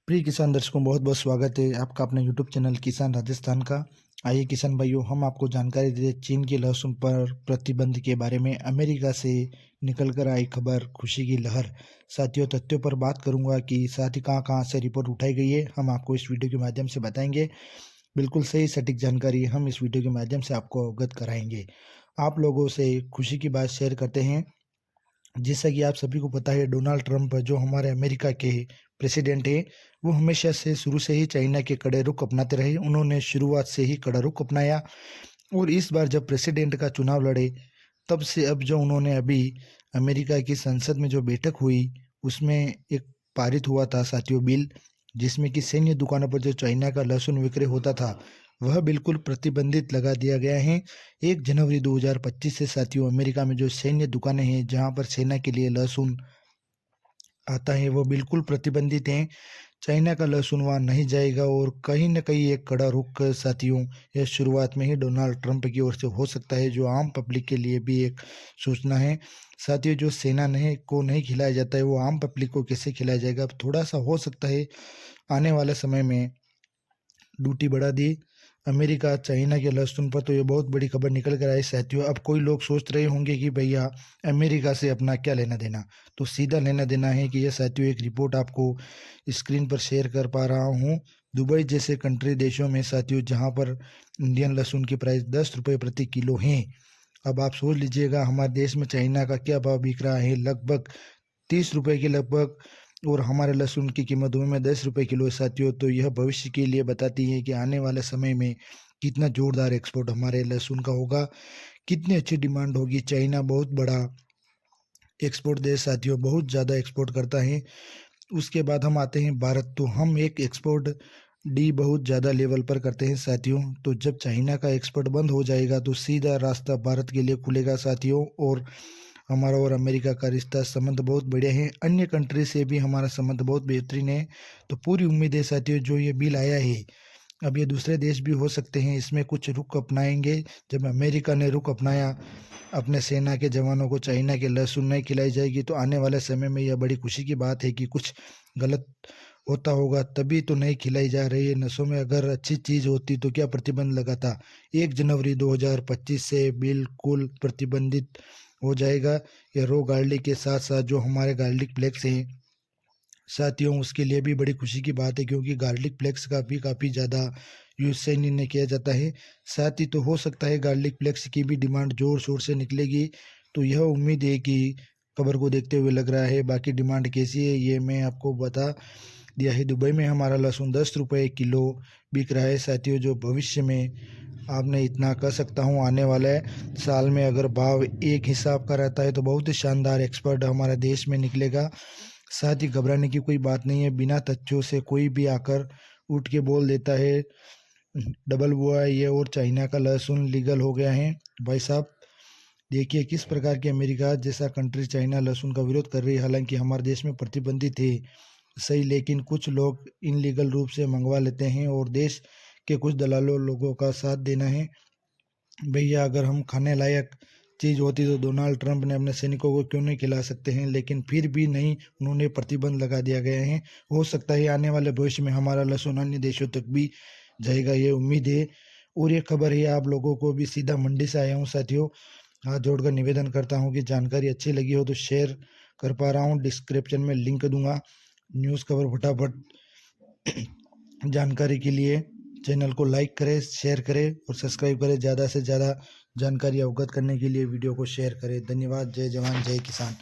प्रिय किसान दर्शकों, बहुत बहुत स्वागत है आपका अपने यूट्यूब चैनल किसान राजस्थान का। आइए किसान भाइयों, हम आपको जानकारी दे दें चीन के लहसुन पर प्रतिबंध के बारे में। अमेरिका से निकल कर आई खबर, खुशी की लहर। साथियों, तथ्यों पर बात करूंगा कि साथ ही कहाँ कहाँ से रिपोर्ट उठाई गई है, हम आपको इस वीडियो के माध्यम से बताएंगे। बिल्कुल सही सटीक जानकारी हम इस वीडियो के माध्यम से आपको अवगत कराएंगे। आप लोगों से खुशी की बात शेयर करते हैं। जैसा कि आप सभी को पता है, डोनाल्ड ट्रंप जो हमारे अमेरिका के प्रेसिडेंट हैं, वो हमेशा से शुरू से ही चाइना के कड़े रुख अपनाते रहे। उन्होंने शुरुआत से ही कड़ा रुख अपनाया और इस बार जब प्रेसिडेंट का चुनाव लड़े, तब से अब जो उन्होंने अभी अमेरिका की संसद में जो बैठक हुई, उसमें एक पारित हुआ था साथियों बिल, जिसमें कि सैन्य दुकानों पर जो चाइना का लहसुन विक्रय होता था, वह बिल्कुल प्रतिबंधित लगा दिया गया है। 1 जनवरी 2025 से साथियों अमेरिका में जो सैन्य दुकानें हैं, जहां पर सेना के लिए लहसुन आता है, वो बिल्कुल प्रतिबंधित हैं। चाइना का लहसुन वहाँ नहीं जाएगा और कहीं न कहीं एक कड़ा रुख साथियों, यह शुरुआत में ही डोनाल्ड ट्रंप की ओर से हो सकता है, जो आम पब्लिक के लिए भी एक सूचना है। साथियों, जो सेना नहीं को नहीं खिलाया जाता है, वो आम पब्लिक को कैसे खिलाया जाएगा? अब थोड़ा-सा हो सकता है आने वाले समय में ड्यूटी बढ़ा दी अमेरिका चाइना के लहसुन पर, तो ये बहुत बड़ी खबर निकल कर आई साथियों। अब कोई लोग सोच रहे होंगे कि भैया अमेरिका से अपना क्या लेना देना, तो सीधा लेना देना है कि ये साथियों एक रिपोर्ट आपको स्क्रीन पर शेयर कर पा रहा हूँ। दुबई जैसे कंट्री देशों में साथियों, जहाँ पर इंडियन लहसुन की प्राइस 10 रुपये प्रति किलो हैं। अब आप सोच लीजिएगा हमारे देश में चाइना का क्या भाव बिक रहा है, लगभग 30 रुपये के लगभग, और हमारे लहसुन की कीमत दुबई में 10 रुपये किलो है साथियों। तो यह भविष्य के लिए बताती है कि आने वाले समय में कितना जोरदार एक्सपोर्ट हमारे लहसुन का होगा, कितनी अच्छी डिमांड होगी। चाइना बहुत बड़ा एक्सपोर्ट देश साथियों, बहुत ज़्यादा एक्सपोर्ट करता है। उसके बाद हम आते हैं भारत, तो हम एक एक्सपोर्ट डी बहुत ज़्यादा लेवल पर करते हैं साथियों। तो जब चाइना का एक्सपोर्ट बंद हो जाएगा, तो सीधा रास्ता भारत के लिए खुलेगा साथियों। और हमारा और अमेरिका का रिश्ता संबंध बहुत बढ़िया है, अन्य कंट्री से भी हमारा संबंध बहुत बेहतरीन है। तो पूरी उम्मीद है साथियों, जो ये बिल आया है, अब ये दूसरे देश भी हो सकते हैं इसमें कुछ रुख अपनाएंगे। जब अमेरिका ने रुख अपनाया, अपने सेना के जवानों को चाइना के लहसुन नहीं खिलाई जाएगी, तो आने वाले समय में यह बड़ी खुशी की बात है कि कुछ गलत होता होगा, तभी तो नहीं खिलाई जा रही है। नसों में अगर अच्छी चीज़ होती तो क्या प्रतिबंध लगा था? 1 जनवरी 2025 से बिल्कुल प्रतिबंधित हो जाएगा। ये रो गार्लिक के साथ साथ जो हमारे गार्लिक फ्लेक्स हैं साथियों, उसके लिए भी बड़ी खुशी की बात है, क्योंकि गार्लिक फ्लेक्स का भी काफ़ी ज़्यादा यूज सैन्य में किया जाता है। साथ ही तो हो सकता है गार्लिक फ्लेक्स की भी डिमांड ज़ोर शोर से निकलेगी। तो यह उम्मीद है कि खबर को देखते हुए लग रहा है। बाकी डिमांड कैसी है ये मैं आपको बता दिया है। दुबई में हमारा लहसुन 10 रुपये किलो बिक रहा है साथियों, जो भविष्य में आपने इतना कह सकता हूँ आने वाला है साल में अगर भाव एक हिसाब का रहता है, तो बहुत ही शानदार एक्सपर्ट हमारे देश में निकलेगा। साथ ही घबराने की कोई बात नहीं है। बिना तथ्यों से कोई भी आकर उठ के बोल देता है डबल हुआ है ये और चाइना का लहसुन लीगल हो गया है। भाई साहब, देखिए किस प्रकार के अमेरिका जैसा कंट्री चाइना लहसुन का विरोध कर रही है। हालांकि हमारे देश में प्रतिबंधित है सही, लेकिन कुछ लोग इनलीगल रूप से मंगवा लेते हैं और देश के कुछ दलालों लोगों का साथ देना है। भैया, अगर हम खाने लायक चीज़ होती तो डोनाल्ड ट्रंप ने अपने सैनिकों को क्यों नहीं खिला सकते हैं, लेकिन फिर भी नहीं, उन्होंने प्रतिबंध लगा दिया गया है। हो सकता है आने वाले भविष्य में हमारा लहसुन अन्य देशों तक भी जाएगा, ये उम्मीद है। और ये खबर है आप लोगों को भी सीधा मंडी से आया हूँ साथियों। हाथ जोड़कर निवेदन करता हूँ कि जानकारी अच्छी लगी हो तो शेयर कर पा रहा हूँ, डिस्क्रिप्शन में लिंक दूंगा। न्यूज़ खबर फटाफट जानकारी के लिए चैनल को लाइक करें, शेयर करें और सब्सक्राइब करें। ज़्यादा से ज़्यादा जानकारी अवगत करने के लिए वीडियो को शेयर करें। धन्यवाद। जय जवान जय किसान।